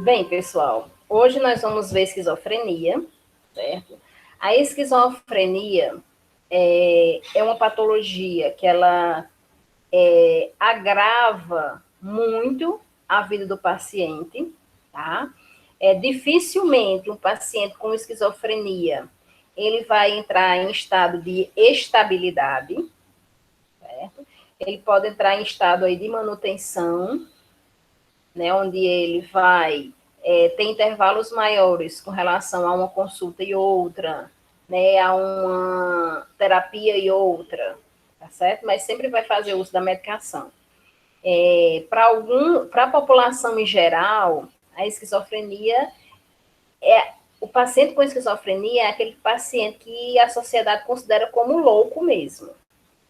Bem, pessoal, hoje nós vamos ver esquizofrenia, certo? A esquizofrenia é uma patologia que ela agrava muito a vida do paciente, tá? Dificilmente um paciente com esquizofrenia ele vai entrar em estado de estabilidade, certo? Ele pode entrar em estado aí de manutenção, né, onde ele vai ter intervalos maiores com relação a uma consulta e outra, né, a uma terapia e outra, tá certo? Mas sempre vai fazer uso da medicação. Para a população em geral, a esquizofrenia o paciente com esquizofrenia é aquele paciente que a sociedade considera como louco mesmo,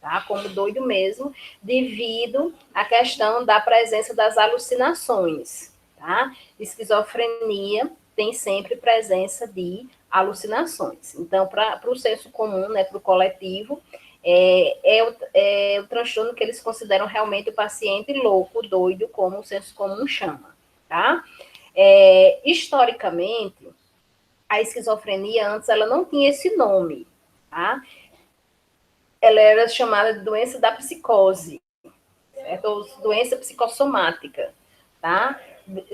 tá? Como doido mesmo, devido à questão da presença das alucinações, tá? Esquizofrenia tem sempre presença de alucinações. Então, para o senso comum, né, para o coletivo, é o transtorno que eles consideram realmente o paciente louco, doido, como o senso comum chama, tá? Historicamente, a esquizofrenia antes ela não tinha esse nome, tá? Ela era chamada de doença da psicose, certo? Ou doença psicossomática, tá?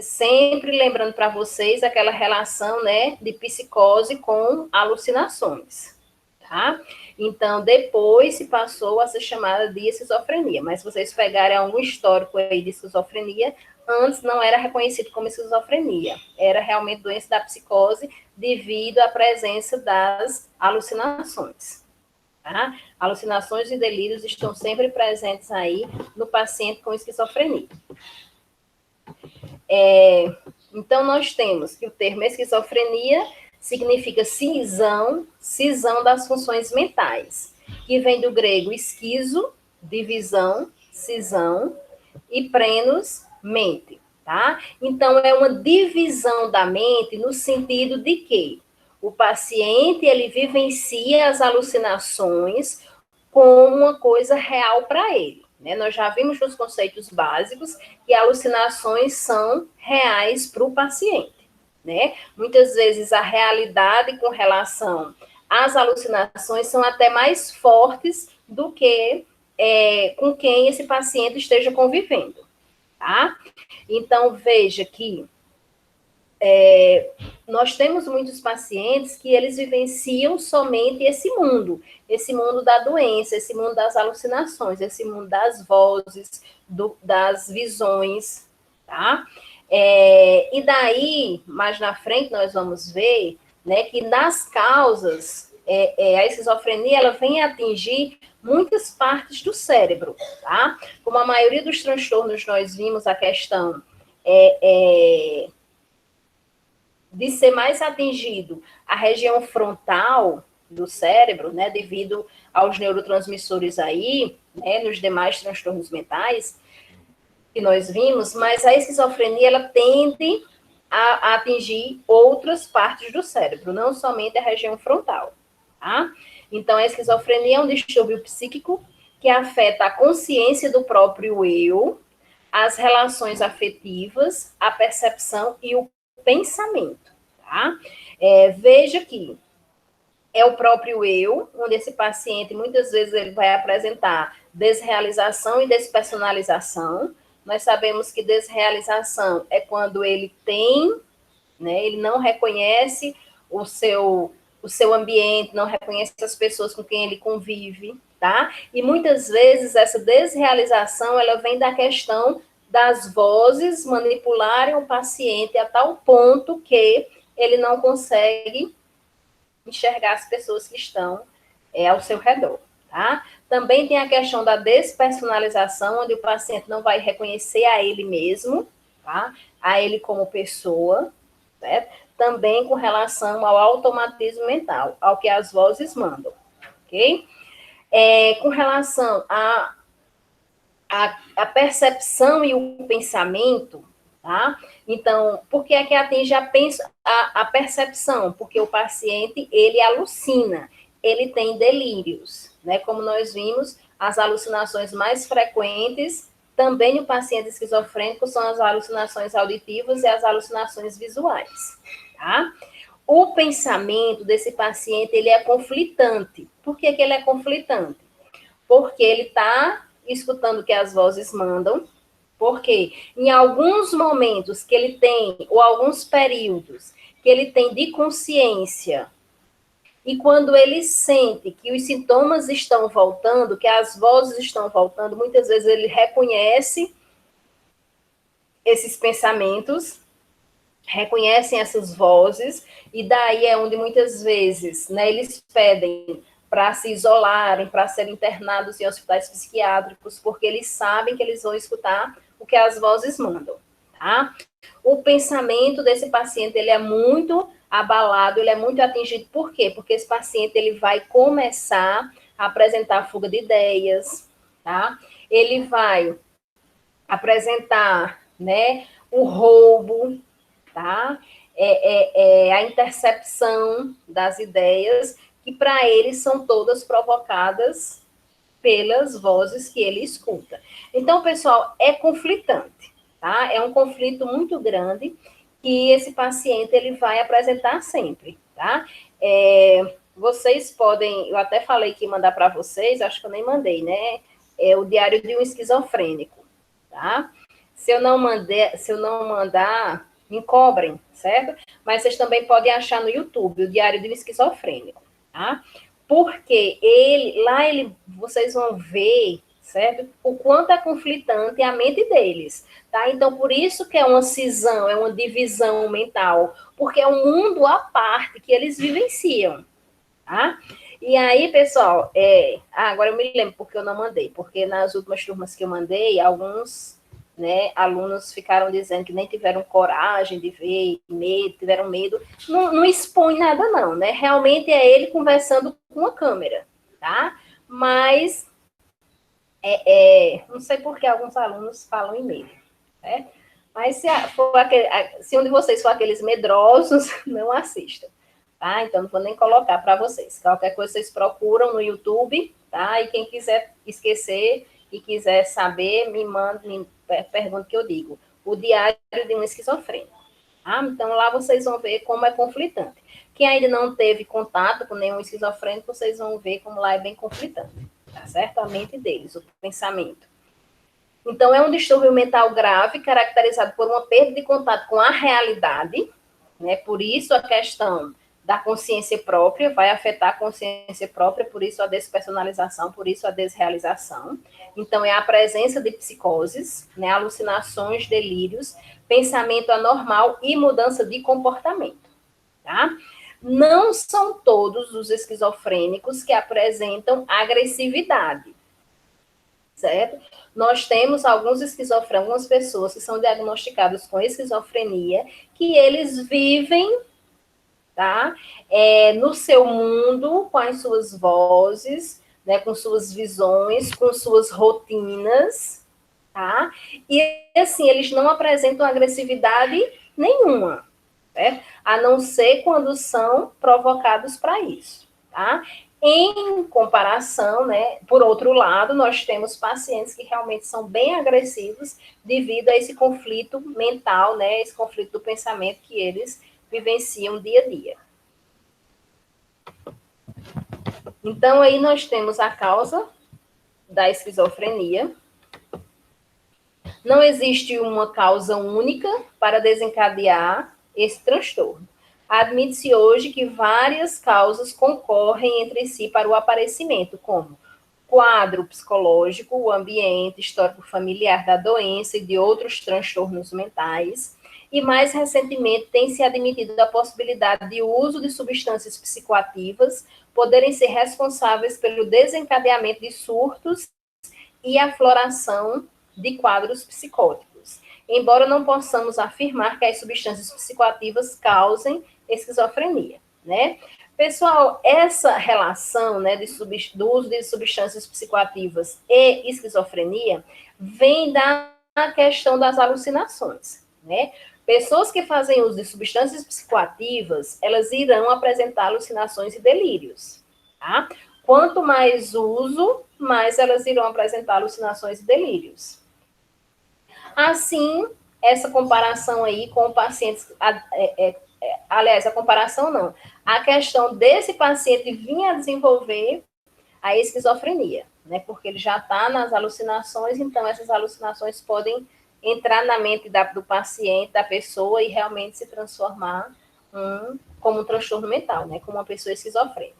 Sempre lembrando para vocês aquela relação, né, de psicose com alucinações, tá? Então, depois se passou a ser chamada de esquizofrenia, mas se vocês pegarem algum histórico aí de esquizofrenia, antes não era reconhecido como esquizofrenia, era realmente doença da psicose devido à presença das alucinações. Tá? Alucinações e delírios estão sempre presentes aí no paciente com esquizofrenia. Então, nós temos que o termo esquizofrenia significa cisão das funções mentais, que vem do grego esquizo, divisão, cisão, e prenos, mente, tá? Então, é uma divisão da mente no sentido de que o paciente, ele vivencia as alucinações como uma coisa real para ele. Né? Nós já vimos nos conceitos básicos que alucinações são reais para o paciente. Né? Muitas vezes a realidade com relação às alucinações são até mais fortes do que com quem esse paciente esteja convivendo. Tá? Então, veja que nós temos muitos pacientes que eles vivenciam somente esse mundo da doença, esse mundo das alucinações, esse mundo das vozes, das visões, tá? E daí, mais na frente, nós vamos ver, né, que nas causas, a esquizofrenia, ela vem atingir muitas partes do cérebro, tá? Como a maioria dos transtornos, nós vimos a questão de ser mais atingido a região frontal do cérebro, né, devido aos neurotransmissores aí, né, nos demais transtornos mentais que nós vimos, mas a esquizofrenia, ela tende a atingir outras partes do cérebro, não somente a região frontal, tá? Então, a esquizofrenia é um distúrbio psíquico que afeta a consciência do próprio eu, as relações afetivas, a percepção e o pensamento, tá? Veja que é o próprio eu, onde esse paciente, muitas vezes, ele vai apresentar desrealização e despersonalização. Nós sabemos que desrealização é quando ele tem, né, ele não reconhece o seu ambiente, não reconhece as pessoas com quem ele convive, tá? E muitas vezes essa desrealização, ela vem da questão das vozes manipularem o paciente a tal ponto que ele não consegue enxergar as pessoas que estão ao seu redor, tá? Também tem a questão da despersonalização, onde o paciente não vai reconhecer a ele mesmo, tá? A ele como pessoa, certo? Também com relação ao automatismo mental, ao que as vozes mandam, ok? Com relação à percepção e o pensamento, tá? Então, por que é que atinge a percepção? Porque o paciente, ele alucina, ele tem delírios, né? Como nós vimos, as alucinações mais frequentes também no paciente esquizofrênico são as alucinações auditivas e as alucinações visuais, tá? O pensamento desse paciente, ele é conflitante. Por que que ele é conflitante? Porque ele está escutando o que as vozes mandam, porque em alguns momentos que ele tem, ou alguns períodos que ele tem de consciência, e quando ele sente que os sintomas estão voltando, que as vozes estão voltando, muitas vezes ele reconhece esses pensamentos, reconhecem essas vozes, e daí é onde muitas vezes, né, eles pedem para se isolarem, para serem internados em hospitais psiquiátricos, porque eles sabem que eles vão escutar o que as vozes mandam, tá? O pensamento desse paciente, ele é muito abalado, ele é muito atingido. Por quê? Porque esse paciente, ele vai começar a apresentar fuga de ideias, tá? Ele vai apresentar, né, o roubo, tá? A intercepção das ideias, que para ele são todas provocadas pelas vozes que ele escuta. Então, pessoal, é conflitante, tá? É um conflito muito grande que esse paciente ele vai apresentar sempre, tá? Vocês podem, eu até falei que ia mandar para vocês, acho que eu nem mandei, né? É o diário de um esquizofrênico, tá? Se eu não mandar, me cobrem, certo? Mas vocês também podem achar no YouTube o diário de um esquizofrênico, tá? Porque vocês vão ver, certo? O quanto é conflitante a mente deles, tá? Então, por isso que é uma cisão, é uma divisão mental, porque é um mundo à parte que eles vivenciam, tá? E aí, pessoal, agora eu me lembro porque eu não mandei, porque nas últimas turmas que eu mandei, alguns, né, alunos ficaram dizendo que nem tiveram coragem de ver, tiveram medo. Não expõe nada, não, né? Realmente é ele conversando com a câmera, tá? Mas não sei por que alguns alunos falam em medo, né? Mas se um de vocês for aqueles medrosos, não assistam, tá? Então não vou nem colocar para vocês. Qualquer coisa vocês procuram no YouTube, tá? E quem quiser esquecer e quiser saber, me pergunta que eu digo. O diário de um esquizofrênico. Tá? Então lá vocês vão ver como é conflitante. Quem ainda não teve contato com nenhum esquizofrênico, vocês vão ver como lá é bem conflitante. Tá certo? A mente deles, o pensamento. Então, é um distúrbio mental grave, caracterizado por uma perda de contato com a realidade, né? Por isso a questão da consciência própria vai afetar a consciência própria, por isso a despersonalização, por isso a desrealização. Então, é a presença de psicoses, né? Alucinações, delírios, pensamento anormal e mudança de comportamento, tá? Não são todos os esquizofrênicos que apresentam agressividade, certo? Nós temos algumas pessoas que são diagnosticadas com esquizofrenia, que eles vivem, tá? No seu mundo, com as suas vozes, né? Com suas visões, com suas rotinas, tá? E assim, eles não apresentam agressividade nenhuma, certo? A não ser quando são provocados para isso, tá? Em comparação, né, por outro lado, nós temos pacientes que realmente são bem agressivos devido a esse conflito mental, né, esse conflito do pensamento que eles vivenciam dia a dia. Então, aí nós temos a causa da esquizofrenia. Não existe uma causa única para desencadear esse transtorno. Admite-se hoje que várias causas concorrem entre si para o aparecimento, como quadro psicológico, o ambiente, histórico familiar da doença e de outros transtornos mentais. E mais recentemente tem se admitido a possibilidade de uso de substâncias psicoativas poderem ser responsáveis pelo desencadeamento de surtos e afloração de quadros psicóticos, embora não possamos afirmar que as substâncias psicoativas causem esquizofrenia, né? Pessoal, essa relação, né, do uso de substâncias psicoativas e esquizofrenia vem da questão das alucinações, né? Pessoas que fazem uso de substâncias psicoativas, elas irão apresentar alucinações e delírios, tá? Quanto mais uso, mais elas irão apresentar alucinações e delírios. Assim, essa comparação aí com pacientes, aliás, a comparação não, a questão desse paciente vinha a desenvolver a esquizofrenia, né? Porque ele já está nas alucinações, então essas alucinações podem entrar na mente do paciente, da pessoa, e realmente se transformar como um transtorno mental, né? Como uma pessoa esquizofrênica.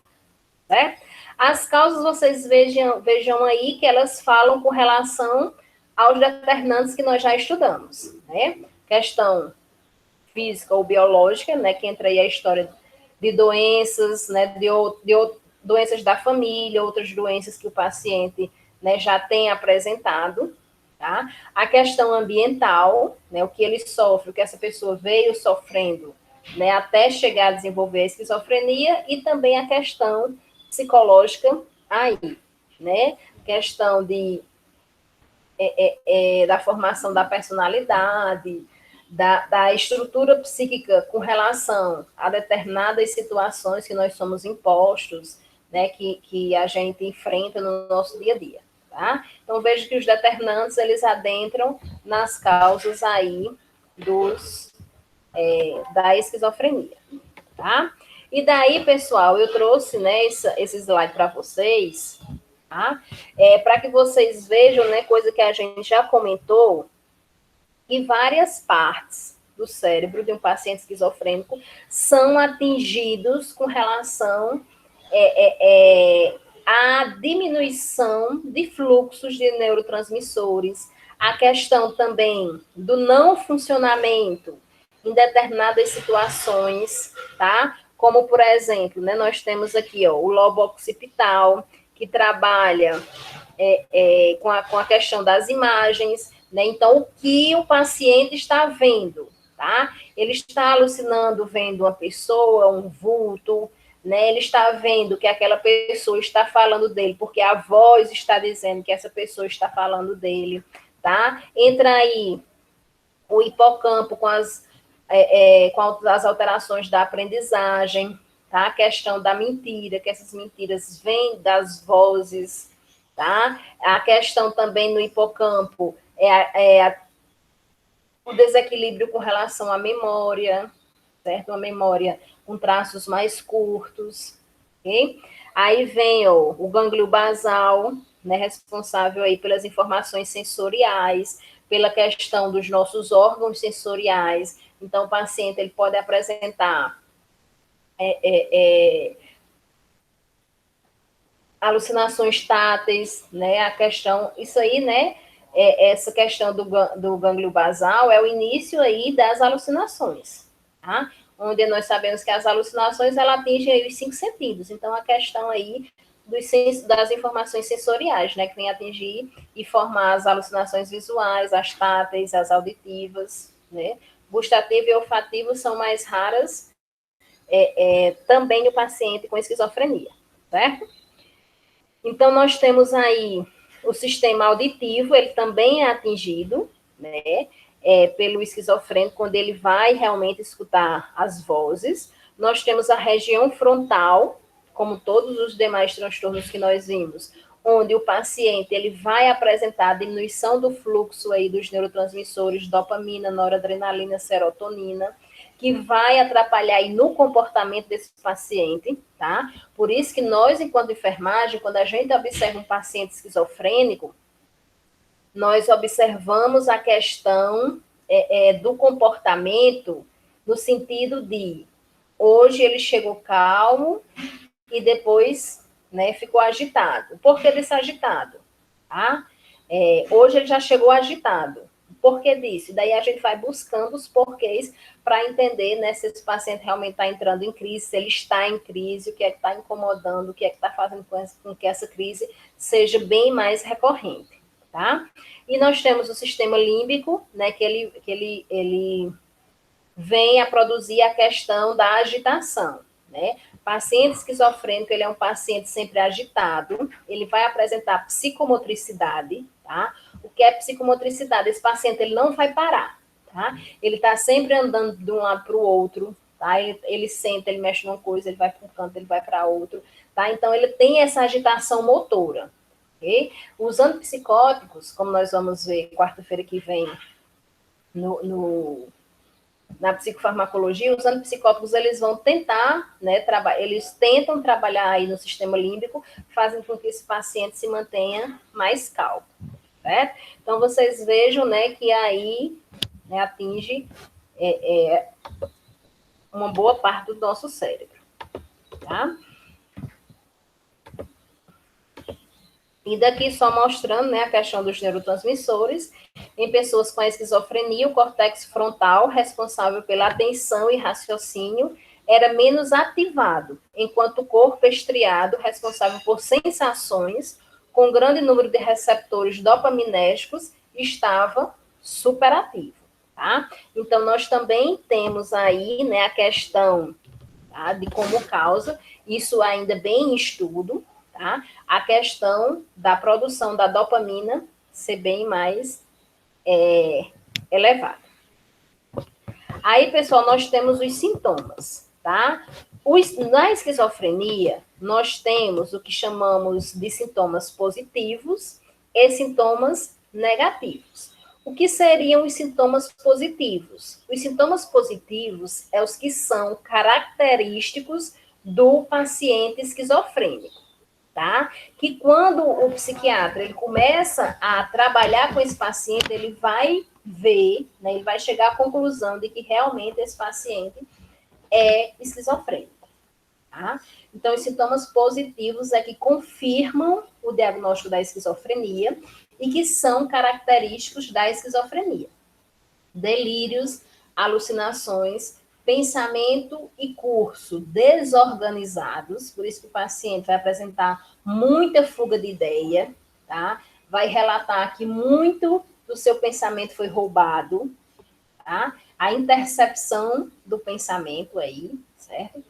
Né? As causas, vocês vejam aí que elas falam com relação aos determinantes que nós já estudamos, né? Questão física ou biológica, né? Que entra aí a história de doenças, né? De doenças da família, outras doenças que o paciente, né, já tem apresentado, tá? A questão ambiental, né? O que ele sofre, o que essa pessoa veio sofrendo, né? Até chegar a desenvolver a esquizofrenia, e também a questão psicológica aí, né? Questão da formação da personalidade, da estrutura psíquica com relação a determinadas situações que nós somos impostos, né? Que a gente enfrenta no nosso dia a dia, tá? Então, vejo que os determinantes, eles adentram nas causas aí da esquizofrenia, tá? E daí, pessoal, eu trouxe, né, esse slide para vocês, tá? Para que vocês vejam, né, coisa que a gente já comentou, que várias partes do cérebro de um paciente esquizofrênico são atingidos com relação à diminuição de fluxos de neurotransmissores, a questão também do não funcionamento em determinadas situações, tá? Como, por exemplo, né, nós temos aqui ó, o lobo occipital, que trabalha com a questão das imagens, né? Então, o que o paciente está vendo, tá? Ele está alucinando vendo uma pessoa, um vulto, né? Ele está vendo que aquela pessoa está falando dele, porque a voz está dizendo que essa pessoa está falando dele, tá? Entra aí o hipocampo com as alterações da aprendizagem, tá? A questão da mentira, que essas mentiras vêm das vozes, tá? A questão também no hipocampo o desequilíbrio com relação à memória, certo? Uma memória com traços mais curtos, ok? Aí vem o gânglio basal, né, responsável aí pelas informações sensoriais, pela questão dos nossos órgãos sensoriais. Então, o paciente ele pode apresentar alucinações táteis, né? A questão, isso aí, né? Essa questão do gânglio basal é o início aí das alucinações, tá? Onde nós sabemos que as alucinações ela atingem aí os 5 sentidos. Então, a questão aí das informações sensoriais, né? Que vem atingir e formar as alucinações visuais, as táteis, as auditivas, né? Gustativa e olfativa são mais raras também no paciente com esquizofrenia, certo? Então, nós temos aí o sistema auditivo, ele também é atingido, né, pelo esquizofrênico, quando ele vai realmente escutar as vozes. Nós temos a região frontal, como todos os demais transtornos que nós vimos, onde o paciente ele vai apresentar diminuição do fluxo aí dos neurotransmissores dopamina, noradrenalina, serotonina, que vai atrapalhar aí no comportamento desse paciente, tá? Por isso que nós, enquanto enfermagem, quando a gente observa um paciente esquizofrênico, nós observamos a questão do comportamento no sentido de hoje ele chegou calmo e depois, né, ficou agitado. Por que desse agitado? Tá? Hoje ele já chegou agitado. Por que disso? Daí a gente vai buscando os porquês para entender, né, se esse paciente realmente está entrando em crise, se ele está em crise, o que é que está incomodando, o que é que está fazendo com que essa crise seja bem mais recorrente, tá? E nós temos o sistema límbico, né, que ele vem a produzir a questão da agitação, né? Paciente esquizofrênico, ele é um paciente sempre agitado, ele vai apresentar psicomotricidade, tá? O que é psicomotricidade? Esse paciente, ele não vai parar, tá? Ele está sempre andando de um lado para o outro, tá? Ele senta, ele mexe numa coisa, ele vai para um canto, ele vai para outro, tá? Então, ele tem essa agitação motora, ok? Os antipsicóticos, como nós vamos ver quarta-feira que vem, na psicofarmacologia, os antipsicóticos, eles vão tentar, né, eles tentam trabalhar aí no sistema límbico, fazem com que esse paciente se mantenha mais calmo, certo? Então, vocês vejam, né, que aí, né, atinge uma boa parte do nosso cérebro, tá? E daqui só mostrando, né, a questão dos neurotransmissores. Em pessoas com esquizofrenia, o córtex frontal, responsável pela atenção e raciocínio, era menos ativado, enquanto o corpo estriado, responsável por sensações, com grande número de receptores dopaminérgicos, estava superativo, tá? Então, nós também temos aí, né, a questão, tá, de como causa, isso ainda bem em estudo, tá? A questão da produção da dopamina ser bem mais elevada. Aí, pessoal, nós temos os sintomas, tá? Na esquizofrenia, nós temos o que chamamos de sintomas positivos e sintomas negativos. O que seriam os sintomas positivos? Os sintomas positivos são os que são característicos do paciente esquizofrênico, tá? Que quando o psiquiatra ele começa a trabalhar com esse paciente, ele vai ver, né, ele vai chegar à conclusão de que realmente esse paciente é esquizofrênico, tá? Então, os sintomas positivos é que confirmam o diagnóstico da esquizofrenia e que são característicos da esquizofrenia. Delírios, alucinações, pensamento e curso desorganizados, por isso que o paciente vai apresentar muita fuga de ideia, tá? Vai relatar que muito do seu pensamento foi roubado, tá? A intercepção do pensamento aí, certo?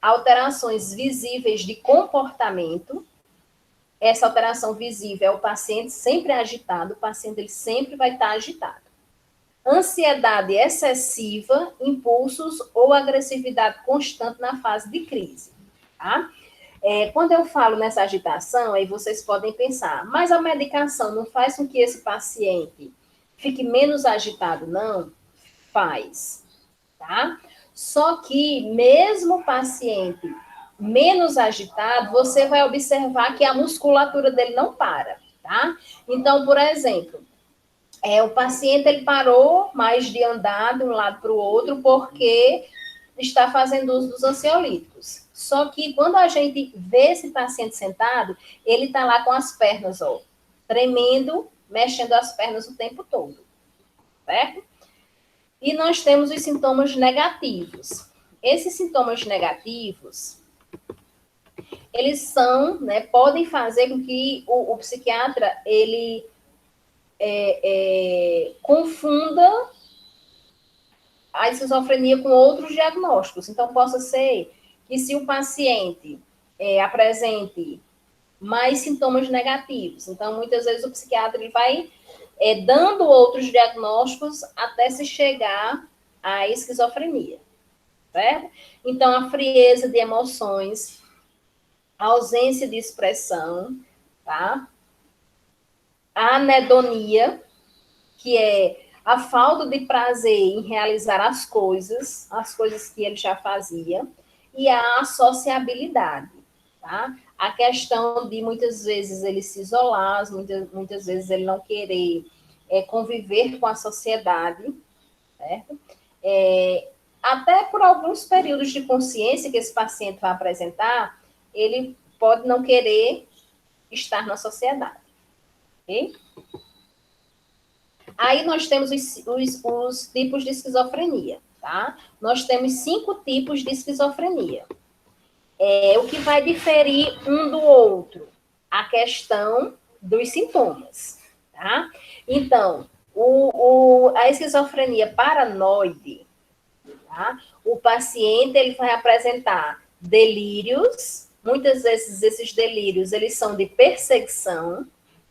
Alterações visíveis de comportamento. Essa alteração visível é o paciente sempre agitado, o paciente ele sempre vai estar agitado. Ansiedade excessiva, impulsos ou agressividade constante na fase de crise, tá? Quando eu falo nessa agitação, aí vocês podem pensar, mas a medicação não faz com que esse paciente fique menos agitado? Não, faz, tá? Só que mesmo o paciente menos agitado, você vai observar que a musculatura dele não para, tá? Então, por exemplo, o paciente ele parou mais de andar de um lado para o outro porque está fazendo uso dos ansiolíticos. Só que quando a gente vê esse paciente sentado, ele está lá com as pernas, ó, tremendo, mexendo as pernas o tempo todo, certo? E nós temos os sintomas negativos. Esses sintomas negativos, eles são, né, podem fazer com que o psiquiatra, ele confunda a esquizofrenia com outros diagnósticos. Então, possa ser que se o paciente apresente mais sintomas negativos, então, muitas vezes o psiquiatra ele vai dando outros diagnósticos até se chegar à esquizofrenia, certo? Então, a frieza de emoções, a ausência de expressão, tá? A anedonia, que é a falta de prazer em realizar as coisas que ele já fazia, e a associabilidade, tá? A questão de muitas vezes ele se isolar, muitas vezes ele não querer conviver com a sociedade, certo? Até por alguns períodos de consciência que esse paciente vai apresentar, ele pode não querer estar na sociedade, ok? Aí nós temos os tipos de esquizofrenia, tá? Nós temos 5 tipos de esquizofrenia. O que vai diferir um do outro? A questão dos sintomas, tá? Então, a esquizofrenia paranoide, tá? O paciente ele vai apresentar delírios, muitas vezes esses delírios eles são de perseguição,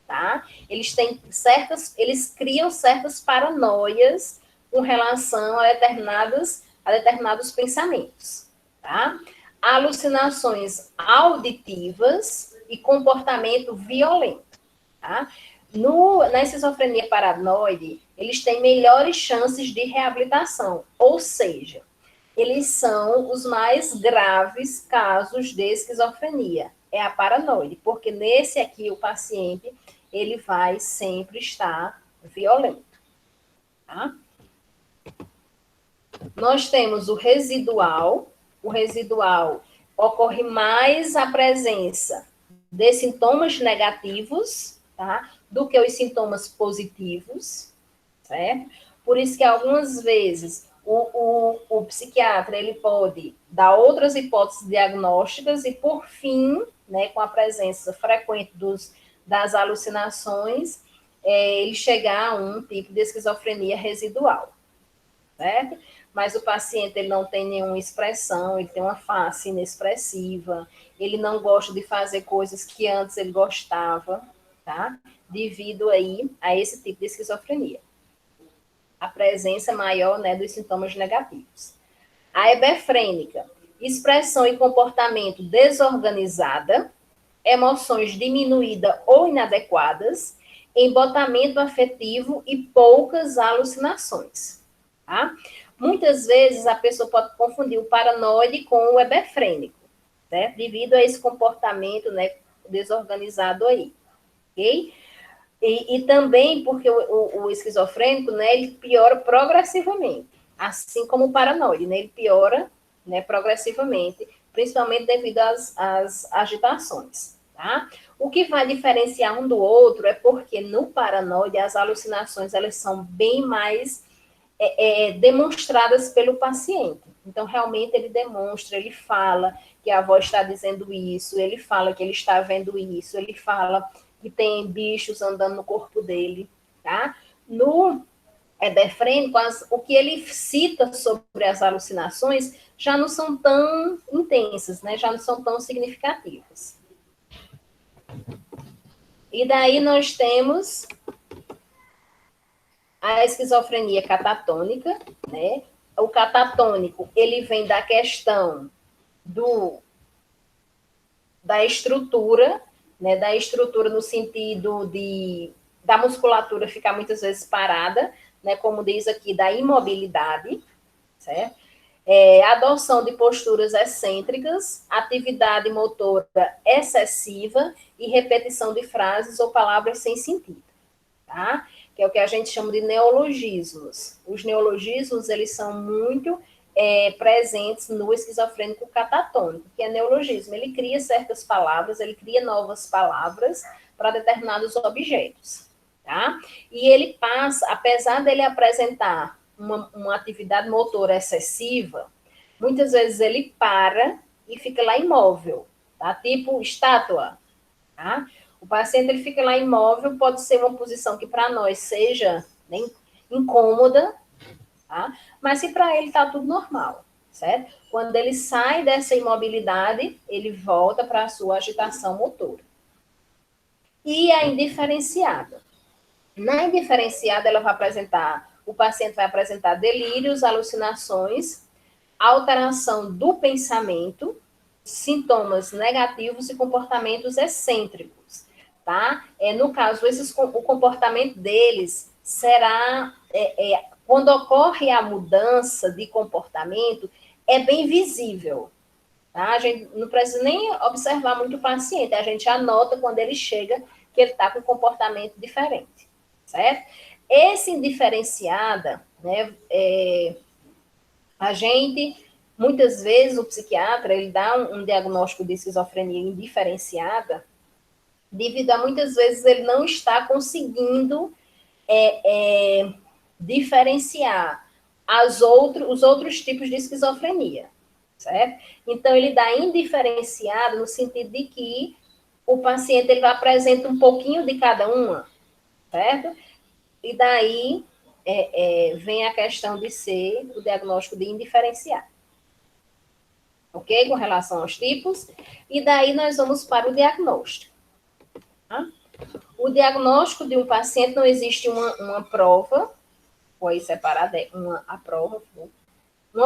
tá? Eles criam certas paranoias com relação a determinados pensamentos, tá? Alucinações auditivas e comportamento violento, tá? Na esquizofrenia paranoide, eles têm melhores chances de reabilitação, ou seja, eles são os mais graves casos de esquizofrenia, é a paranoide, porque nesse aqui o paciente, ele vai sempre estar violento, tá? Nós temos o residual ocorre mais a presença de sintomas negativos, tá? Do que os sintomas positivos, certo? Por isso que algumas vezes o psiquiatra ele pode dar outras hipóteses diagnósticas e, por fim, né, com a presença frequente das alucinações, ele chegar a um tipo de esquizofrenia residual, certo? Mas o paciente ele não tem nenhuma expressão, ele tem uma face inexpressiva, ele não gosta de fazer coisas que antes ele gostava, tá? Devido aí a esse tipo de esquizofrenia. A presença maior, né, dos sintomas negativos. A hebefrênica, expressão e comportamento desorganizada, emoções diminuídas ou inadequadas, embotamento afetivo e poucas alucinações, tá? Muitas vezes a pessoa pode confundir o paranoide com o hebefrênico, né? Devido a esse comportamento, né, desorganizado aí, ok? E também porque o esquizofrênico, né, ele piora progressivamente, assim como o paranoide, né, ele piora, né, progressivamente, principalmente devido às agitações, tá? O que vai diferenciar um do outro é porque no paranoide as alucinações elas são bem mais demonstradas pelo paciente. Então, realmente, ele demonstra, ele fala que a voz está dizendo isso, ele fala que ele está vendo isso, ele fala que tem bichos andando no corpo dele, tá? No hebefrênico, o que ele cita sobre as alucinações já não são tão intensas, né? Já não são tão significativas. E daí nós temos a esquizofrenia catatônica, né? O catatônico, ele vem da questão da estrutura, né? Da estrutura no sentido da musculatura ficar muitas vezes parada, né? Como diz aqui, da imobilidade, certo? Adoção de posturas excêntricas, atividade motora excessiva e repetição de frases ou palavras sem sentido, tá? Que é o que a gente chama de neologismos. Os neologismos, eles são muito presentes no esquizofrênico catatônico, que é neologismo. Ele cria certas palavras, ele cria novas palavras para determinados objetos, tá? E ele passa, apesar dele apresentar uma atividade motora excessiva, muitas vezes ele para e fica lá imóvel, tá? Tipo estátua, tá? O paciente ele fica lá imóvel, pode ser uma posição que para nós seja incômoda, tá? Mas que para ele está tudo normal, certo? Quando ele sai dessa imobilidade, ele volta para a sua agitação motora. E a indiferenciada. Na indiferenciada, ela vai apresentar, o paciente vai apresentar delírios, alucinações, alteração do pensamento, sintomas negativos e comportamentos excêntricos, tá? No caso, o comportamento deles será, quando ocorre a mudança de comportamento, é bem visível, tá? A gente não precisa nem observar muito o paciente, a gente anota quando ele chega que ele está com um comportamento diferente, certo? Esse indiferenciada, né, a gente, muitas vezes, o psiquiatra, ele dá um diagnóstico de esquizofrenia indiferenciada, devido a muitas vezes ele não está conseguindo diferenciar os outros tipos de esquizofrenia, certo? Então, ele dá indiferenciado no sentido de que o paciente ele vai apresentar um pouquinho de cada uma, certo? E daí vem a questão de ser o diagnóstico de indiferenciado. Ok? Com relação aos tipos. E daí nós vamos para o diagnóstico. Tá? O diagnóstico de um paciente não existe uma prova, foi separada uma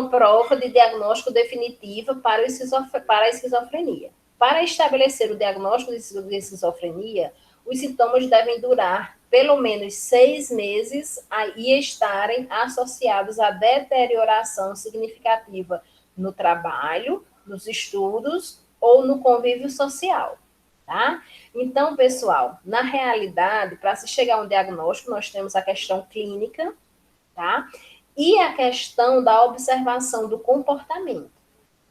prova de diagnóstico definitiva para a esquizofrenia. Para estabelecer o diagnóstico de esquizofrenia, os sintomas devem durar pelo menos 6 meses e estarem associados à deterioração significativa no trabalho, nos estudos ou no convívio social, tá? Então, pessoal, na realidade, para se chegar a um diagnóstico, nós temos a questão clínica, tá? E a questão da observação do comportamento.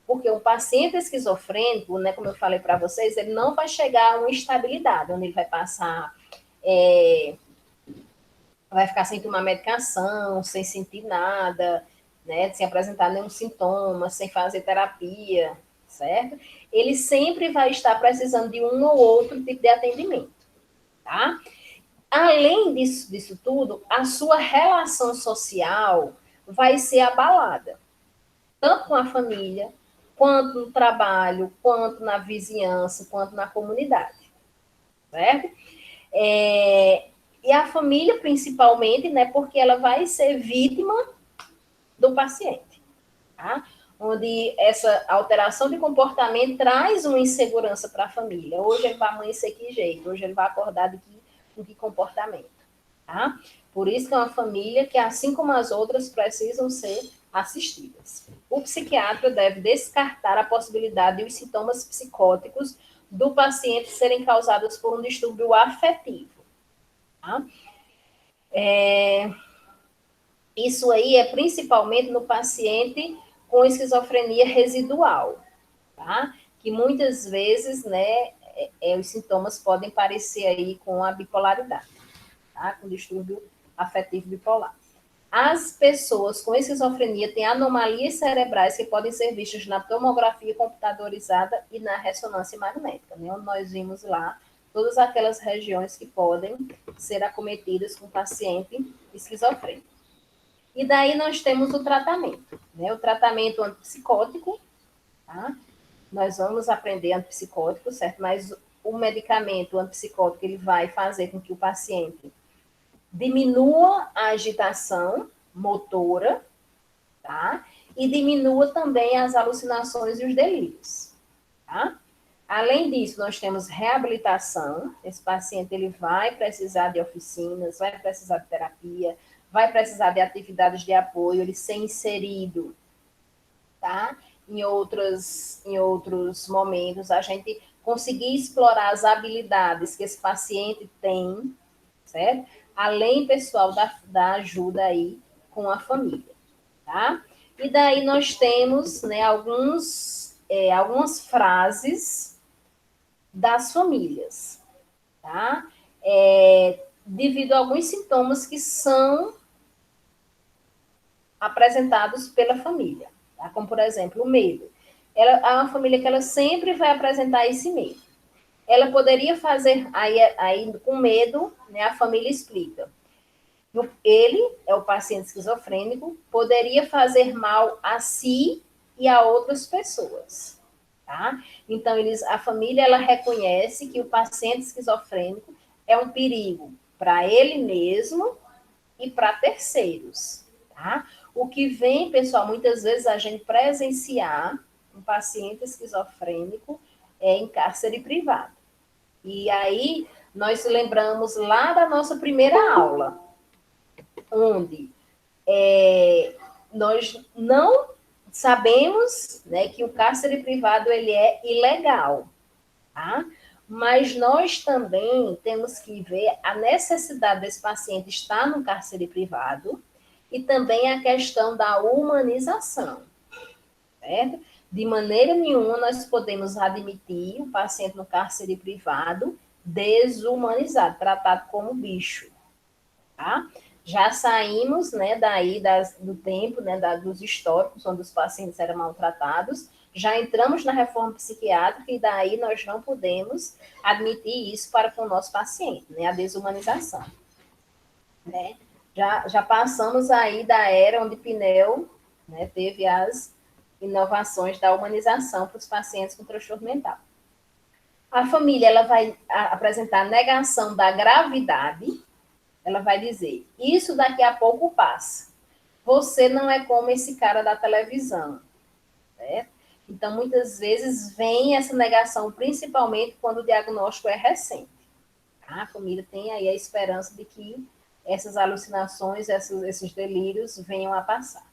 Porque o paciente esquizofrênico, né, como eu falei para vocês, ele não vai chegar a uma estabilidade, onde ele vai passar, vai ficar sem tomar medicação, sem sentir nada, né, sem apresentar nenhum sintoma, sem fazer terapia, certo? Ele sempre vai estar precisando de um ou outro tipo de atendimento, tá? Além disso tudo, a sua relação social vai ser abalada, tanto com a família, quanto no trabalho, quanto na vizinhança, quanto na comunidade, certo? E a família, principalmente, né, porque ela vai ser vítima do paciente, tá? Onde essa alteração de comportamento traz uma insegurança para a família. Hoje ele vai amanhecer que jeito, hoje ele vai acordar com que comportamento, tá? Por isso que é uma família que, assim como as outras, precisam ser assistidas. O psiquiatra deve descartar a possibilidade de os sintomas psicóticos do paciente serem causados por um distúrbio afetivo. Tá? Isso aí é principalmente no paciente com esquizofrenia residual, tá? Que muitas vezes, né, os sintomas podem parecer aí com a bipolaridade, tá? Com distúrbio afetivo bipolar. As pessoas com esquizofrenia têm anomalias cerebrais que podem ser vistas na tomografia computadorizada e na ressonância magnética, né? Onde nós vimos lá todas aquelas regiões que podem ser acometidas com o paciente esquizofrênico. E daí nós temos o tratamento, né? O tratamento antipsicótico, tá? Nós vamos aprender antipsicótico, certo? Mas o medicamento antipsicótico, ele vai fazer com que o paciente diminua a agitação motora, tá? E diminua também as alucinações e os delírios, tá? Além disso, nós temos reabilitação. Esse paciente ele vai precisar de oficinas, vai precisar de terapia, vai precisar de atividades de apoio, ele ser inserido, tá? Em outros momentos, a gente conseguir explorar as habilidades que esse paciente tem, certo? Além, pessoal, da ajuda aí com a família, tá? E daí nós temos, né, algumas frases das famílias, tá? Devido a alguns sintomas que são apresentados pela família, tá? Como, por exemplo, o medo. Ela é uma família que ela sempre vai apresentar esse medo. Ela poderia fazer, aí com medo, né, a família explica. Ele é o paciente esquizofrênico, poderia fazer mal a si e a outras pessoas, tá? Então, a família, ela reconhece que o paciente esquizofrênico é um perigo para ele mesmo e para terceiros, tá? O que vem, pessoal, muitas vezes a gente presenciar um paciente esquizofrênico em cárcere privado. E aí, nós lembramos lá da nossa primeira aula, onde nós não sabemos, né, que o cárcere privado ele é ilegal, tá? Mas nós também temos que ver a necessidade desse paciente estar no cárcere privado e também a questão da humanização, certo? De maneira nenhuma nós podemos admitir o paciente no cárcere privado desumanizado, tratado como bicho, tá? Já saímos, né, daí do tempo, né, dos históricos, onde os pacientes eram maltratados, já entramos na reforma psiquiátrica e daí nós não podemos admitir isso para com o nosso paciente, né, a desumanização, né? Já passamos aí da era onde Pinel, né, teve as inovações da humanização para os pacientes com transtorno mental. A família ela vai apresentar negação da gravidade. Ela vai dizer, isso daqui a pouco passa. Você não é como esse cara da televisão, certo? Então, muitas vezes vem essa negação, principalmente quando o diagnóstico é recente. A família tem aí a esperança de que essas alucinações, esses delírios venham a passar.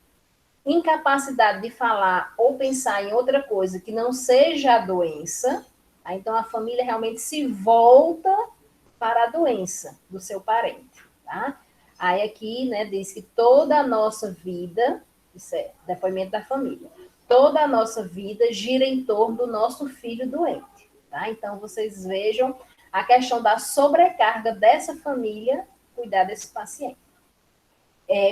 Incapacidade de falar ou pensar em outra coisa que não seja a doença, tá? Então a família realmente se volta para a doença do seu parente, tá? Aí aqui, né, diz que toda a nossa vida, isso é depoimento da família, toda a nossa vida gira em torno do nosso filho doente, tá? Então vocês vejam a questão da sobrecarga dessa família cuidar desse paciente.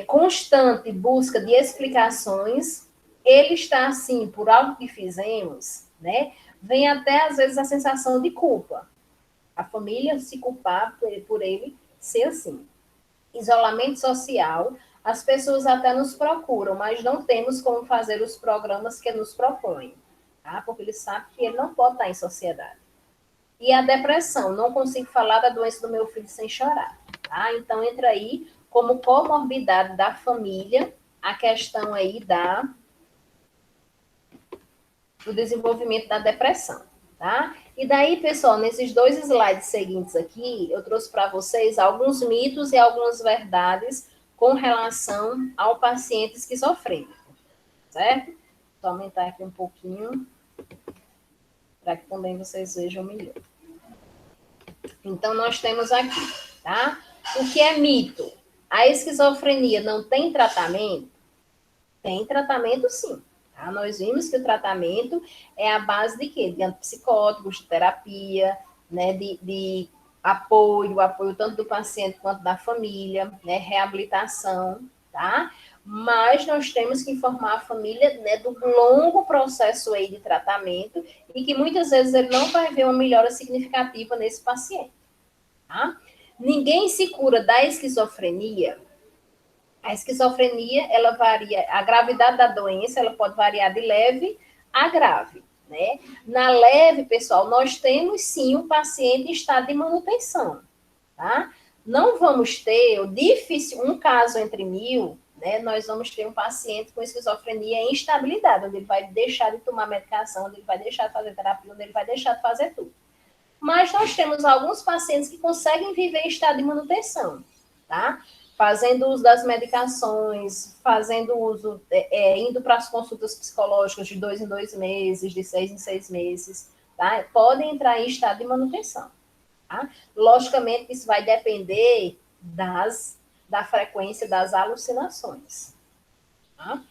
Constante busca de explicações, ele está assim por algo que fizemos, né? Vem até às vezes a sensação de culpa. A família se culpar por ele ser assim. Isolamento social, as pessoas até nos procuram, mas não temos como fazer os programas que nos propõem, tá? Porque ele sabe que ele não pode estar em sociedade. E a depressão, não consigo falar da doença do meu filho sem chorar, tá? Então entra aí como comorbidade da família a questão aí do desenvolvimento da depressão, tá? E daí, pessoal, nesses 2 slides seguintes aqui, eu trouxe para vocês alguns mitos e algumas verdades com relação ao paciente esquizofrênico, certo? Vou aumentar aqui um pouquinho para que também vocês vejam melhor. Então, nós temos aqui, tá? O que é mito? A esquizofrenia não tem tratamento? Tem tratamento, sim. Tá? Nós vimos que o tratamento é a base de quê? De antipsicóticos, de terapia, né? de apoio tanto do paciente quanto da família, né? Reabilitação, tá? Mas nós temos que informar a família, né, do longo processo aí de tratamento e que muitas vezes ele não vai ver uma melhora significativa nesse paciente, tá? Ninguém se cura da esquizofrenia. A esquizofrenia, ela varia, a gravidade da doença, ela pode variar de leve a grave, né? Na leve, pessoal, nós temos sim um paciente em estado de manutenção, tá? Não vamos ter, difícil, um caso entre 1000, né? Nós vamos ter um paciente com esquizofrenia em instabilidade, onde ele vai deixar de tomar medicação, onde ele vai deixar de fazer terapia, onde ele vai deixar de fazer tudo. Mas nós temos alguns pacientes que conseguem viver em estado de manutenção, tá? Fazendo uso das medicações, fazendo uso, indo para as consultas psicológicas de 2 em 2 meses, de 6 em 6 meses, tá? Podem entrar em estado de manutenção, tá? Logicamente, isso vai depender da frequência das alucinações, tá?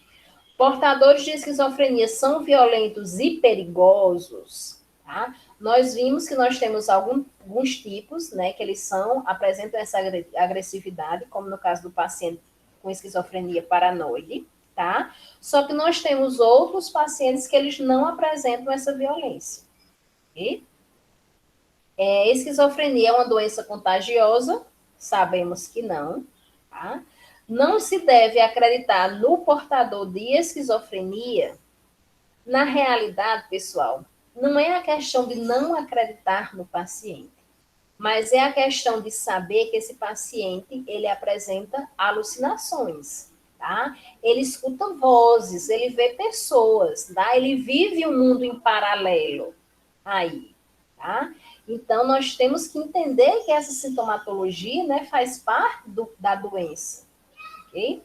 Portadores de esquizofrenia são violentos e perigosos, tá? Nós vimos que nós temos alguns tipos, né, que eles apresentam essa agressividade, como no caso do paciente com esquizofrenia paranoide, tá? Só que nós temos outros pacientes que eles não apresentam essa violência, ok? Esquizofrenia é uma doença contagiosa? Sabemos que não, tá? Não se deve acreditar no portador de esquizofrenia. Na realidade, pessoal, não é a questão de não acreditar no paciente, mas é a questão de saber que esse paciente, ele apresenta alucinações, tá? Ele escuta vozes, ele vê pessoas, tá? Ele vive um mundo em paralelo aí, tá? Então, nós temos que entender que essa sintomatologia, né, faz parte da doença, ok?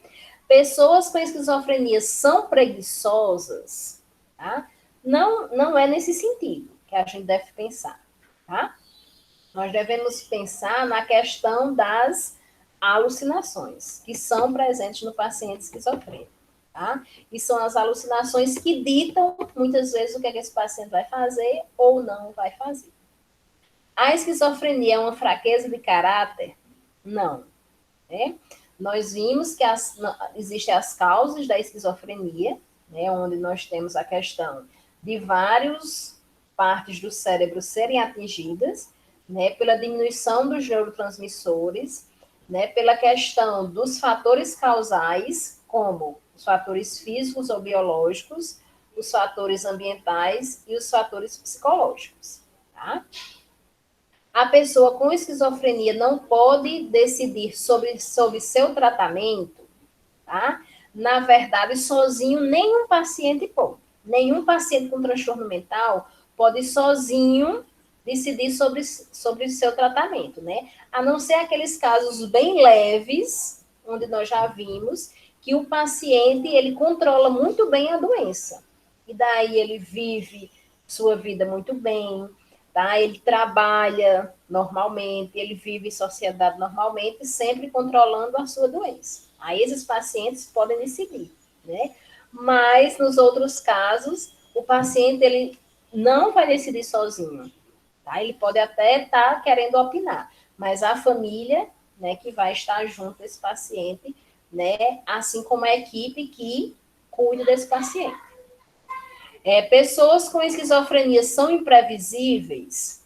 Pessoas com esquizofrenia são preguiçosas, tá? Não é nesse sentido que a gente deve pensar, tá? Nós devemos pensar na questão das alucinações, que são presentes no paciente esquizofrênico, tá? E são as alucinações que ditam, muitas vezes, o que esse paciente vai fazer ou não vai fazer. A esquizofrenia é uma fraqueza de caráter? Não, né? Nós vimos que existem as causas da esquizofrenia, né, onde nós temos a questão de várias partes do cérebro serem atingidas, né, pela diminuição dos neurotransmissores, né, pela questão dos fatores causais, como os fatores físicos ou biológicos, os fatores ambientais e os fatores psicológicos, tá? A pessoa com esquizofrenia não pode decidir sobre seu tratamento, tá? Na verdade, sozinho, nenhum paciente pode. Nenhum paciente com transtorno mental pode sozinho decidir sobre o seu tratamento, né? A não ser aqueles casos bem leves, onde nós já vimos que o paciente, ele controla muito bem a doença. E daí ele vive sua vida muito bem, tá? Ele trabalha normalmente, ele vive em sociedade normalmente, sempre controlando a sua doença. Aí esses pacientes podem decidir, né? Mas nos outros casos, o paciente ele não vai decidir sozinho, tá? Ele pode até estar querendo opinar, mas a família, né, que vai estar junto desse paciente, né, assim como a equipe que cuida desse paciente. Pessoas com esquizofrenia são imprevisíveis?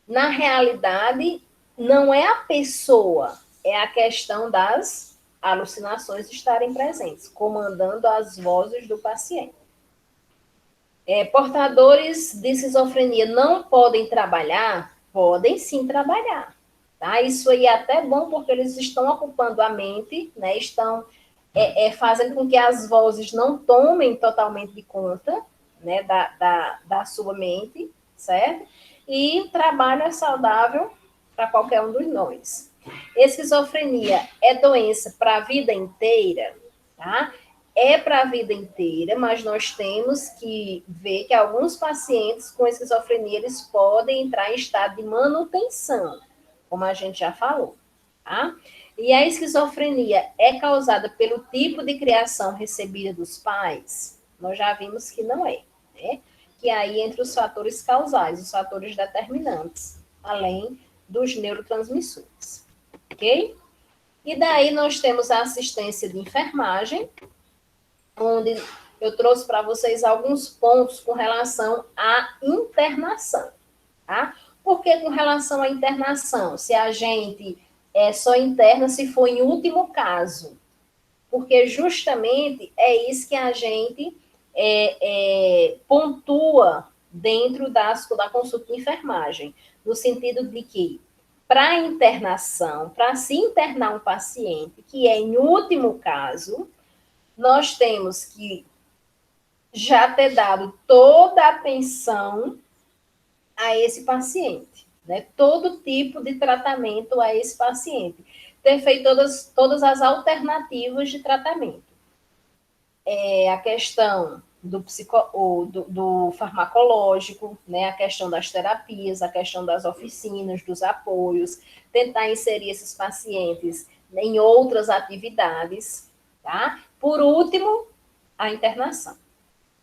Na realidade, não é a pessoa, é a questão das alucinações estarem presentes, comandando as vozes do paciente. Portadores de esquizofrenia não podem trabalhar? Podem sim trabalhar. Tá? Isso aí é até bom, porque eles estão ocupando a mente, né? Estão fazendo com que as vozes não tomem totalmente de conta, né, da sua mente, certo? E trabalho é saudável para qualquer um de nós. Esquizofrenia é doença para a vida inteira, tá? É para a vida inteira, mas nós temos que ver que alguns pacientes com esquizofrenia, eles podem entrar em estado de manutenção, como a gente já falou, tá? E a esquizofrenia é causada pelo tipo de criação recebida dos pais? Nós já vimos que não é, né? Que aí entre os fatores causais, os fatores determinantes, além dos neurotransmissores, ok? E daí nós temos a assistência de enfermagem, onde eu trouxe para vocês alguns pontos com relação à internação, tá? Por que com relação à internação? Se a gente só interna se for em último caso, porque justamente é isso que a gente pontua dentro da consulta de enfermagem, no sentido de que para internação, para se internar um paciente, que é em último caso, nós temos que já ter dado toda a atenção a esse paciente, né? Todo tipo de tratamento a esse paciente. Ter feito todas as alternativas de tratamento. A questão do farmacológico, né? A questão das terapias, a questão das oficinas, dos apoios, tentar inserir esses pacientes em outras atividades, tá? Por último, a internação.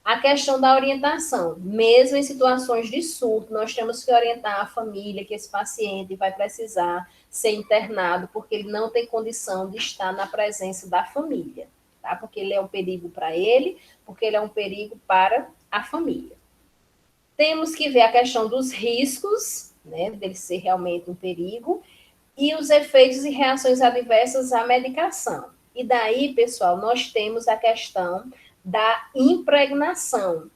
A questão da orientação, mesmo em situações de surto, nós temos que orientar a família que esse paciente vai precisar ser internado porque ele não tem condição de estar na presença da família, tá? Porque ele é um perigo para ele, porque ele é um perigo para a família. Temos que ver a questão dos riscos, né, dele ser realmente um perigo, e os efeitos e reações adversas à medicação. E daí, pessoal, nós temos a questão da impregnação,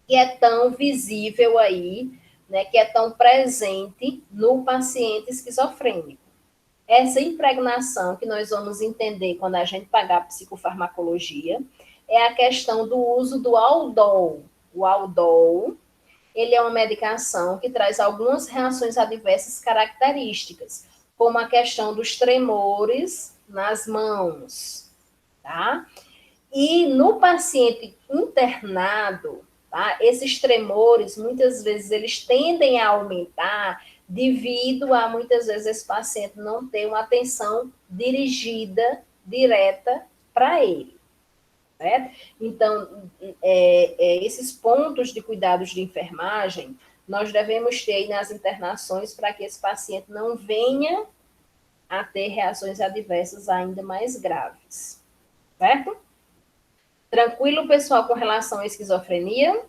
que é tão visível aí, né, que é tão presente no paciente esquizofrênico. Essa impregnação que nós vamos entender quando a gente pagar psicofarmacologia é a questão do uso do Aldol. O Aldol, ele é uma medicação que traz algumas reações adversas características, como a questão dos tremores nas mãos, tá? E no paciente internado, tá? Esses tremores, muitas vezes, eles tendem a aumentar devido a, muitas vezes, esse paciente não ter uma atenção dirigida, direta para ele. Certo? Então, esses pontos de cuidados de enfermagem, nós devemos ter nas internações para que esse paciente não venha a ter reações adversas ainda mais graves. Certo? Tranquilo, pessoal, com relação à esquizofrenia?